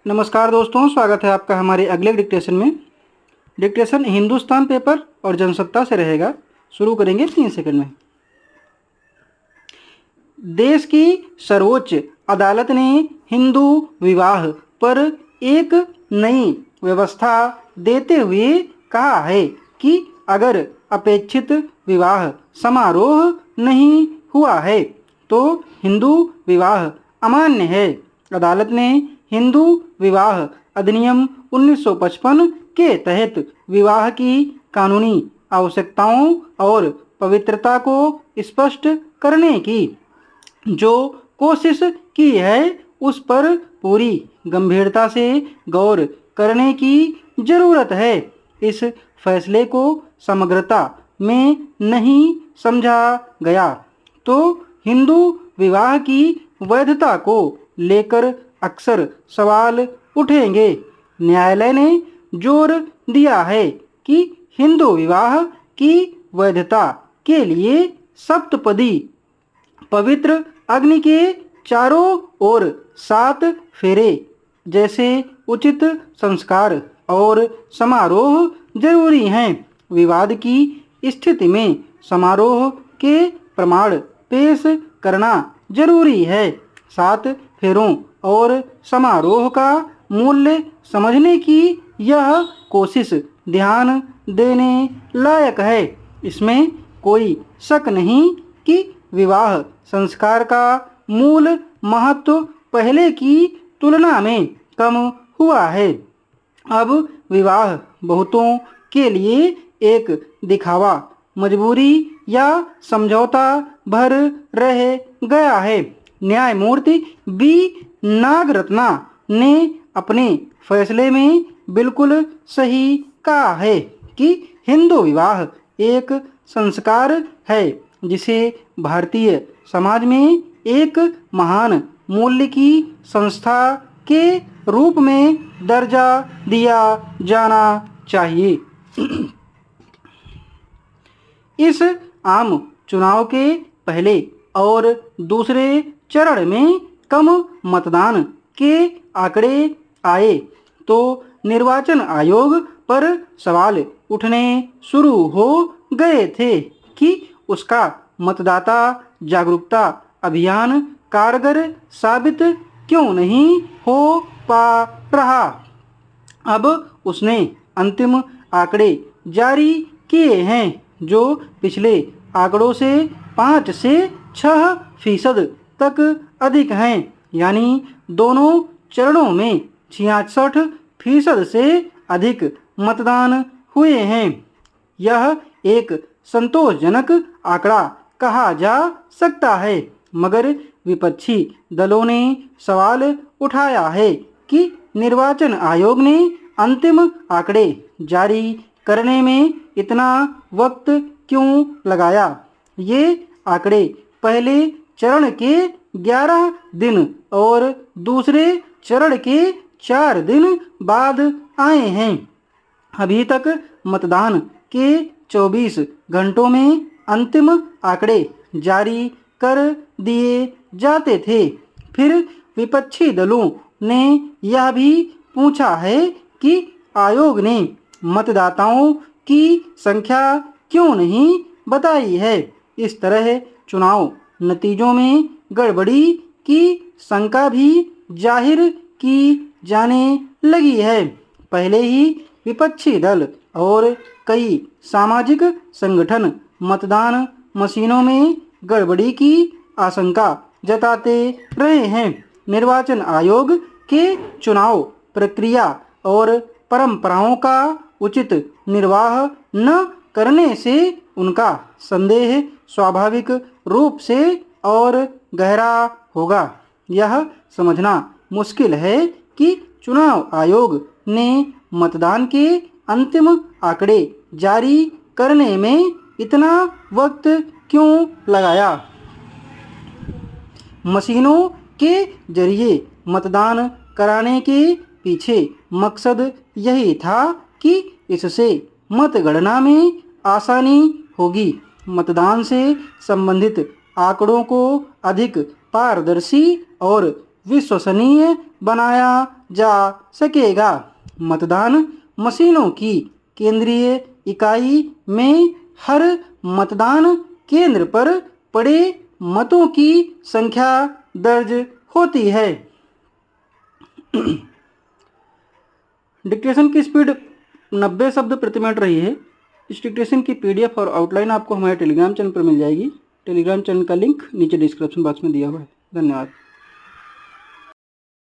नमस्कार दोस्तों, स्वागत है आपका हमारे अगले डिक्टेशन में। डिक्टेशन हिंदुस्तान पेपर और जनसत्ता से रहेगा। शुरू करेंगे 3 सेकंड में। देश की सर्वोच्च अदालत ने हिंदू विवाह पर एक नई व्यवस्था देते हुए कहा है कि अगर अपेक्षित विवाह समारोह नहीं हुआ है तो हिंदू विवाह अमान्य है। अदालत ने हिंदू विवाह अधिनियम 1955 के तहत विवाह की कानूनी आवश्यकताओं और पवित्रता को स्पष्ट करने की जो कोशिश की है उस पर पूरी गंभीरता से गौर करने की जरूरत है। इस फैसले को समग्रता में नहीं समझा गया तो हिंदू विवाह की वैधता को लेकर अक्सर सवाल उठेंगे। न्यायालय ने जोर दिया है कि हिंदू विवाह की वैधता के लिए सप्तपदी पवित्र अग्नि के चारों ओर 7 फेरे जैसे उचित संस्कार और समारोह जरूरी हैं। विवाद की स्थिति में समारोह के प्रमाण पेश करना जरूरी है। 7 फेरों और समारोह का मूल्य समझने की यह कोशिश ध्यान देने लायक है। इसमें कोई शक नहीं कि विवाह संस्कार का मूल महत्व पहले की तुलना में कम हुआ है। अब विवाह बहुतों के लिए एक दिखावा, मजबूरी या समझौता भर रह गया है। न्यायमूर्ति बी नागरत्ना ने अपने फैसले में बिल्कुल सही कहा है कि हिंदू विवाह एक संस्कार है जिसे भारतीय समाज में एक महान मूल्य की संस्था के रूप में दर्जा दिया जाना चाहिए। इस आम चुनाव के पहले और दूसरे चरण में कम मतदान के आंकड़े आए तो निर्वाचन आयोग पर सवाल उठने शुरू हो गए थे कि उसका मतदाता जागरूकता अभियान कारगर साबित क्यों नहीं हो पा रहा। अब उसने अंतिम आंकड़े जारी किए हैं जो पिछले आंकड़ों से 5 से 6% तक अधिक हैं, यानी दोनों चरणों में 66% से अधिक मतदान हुए हैं। यह एक संतोषजनक आंकड़ा कहा जा सकता है, मगर विपक्षी दलों ने सवाल उठाया है कि निर्वाचन आयोग ने अंतिम आंकड़े जारी करने में इतना वक्त क्यों लगाया। ये आंकड़े पहले चरण के 11 दिन और दूसरे चरण के 4 दिन बाद आए हैं। अभी तक मतदान के 24 घंटों में अंतिम आंकड़े जारी कर दिए जाते थे। फिर विपक्षी दलों ने यह भी पूछा है कि आयोग ने मतदाताओं की संख्या क्यों नहीं बताई है। इस तरह चुनाव नतीजों में गड़बड़ी की शंका भी जाहिर की जाने लगी है। पहले ही विपक्षी दल और कई सामाजिक संगठन मतदान मशीनों में गड़बड़ी की आशंका जताते रहे हैं। निर्वाचन आयोग के चुनाव प्रक्रिया और परंपराओं का उचित निर्वाह न करने से उनका संदेह स्वाभाविक रूप से और गहरा होगा। यह समझना मुश्किल है कि चुनाव आयोग ने मतदान के अंतिम आंकड़े जारी करने में इतना वक्त क्यों लगाया। मशीनों के जरिए मतदान कराने के पीछे मकसद यही था कि इससे मतगणना में आसानी होगी। मतदान से संबंधित आंकड़ों को अधिक पारदर्शी और विश्वसनीय बनाया जा सकेगा। मतदान मशीनों की केंद्रीय इकाई में हर मतदान केंद्र पर पड़े मतों की संख्या दर्ज होती है। डिक्टेशन की स्पीड 90 शब्द प्रति मिनट रही है। इस डिक्टेशन की PDF और आउटलाइन आपको हमारे टेलीग्राम चैनल पर मिल जाएगी। टेलीग्राम चैनल का लिंक नीचे डिस्क्रिप्शन बॉक्स में दिया हुआ है। धन्यवाद।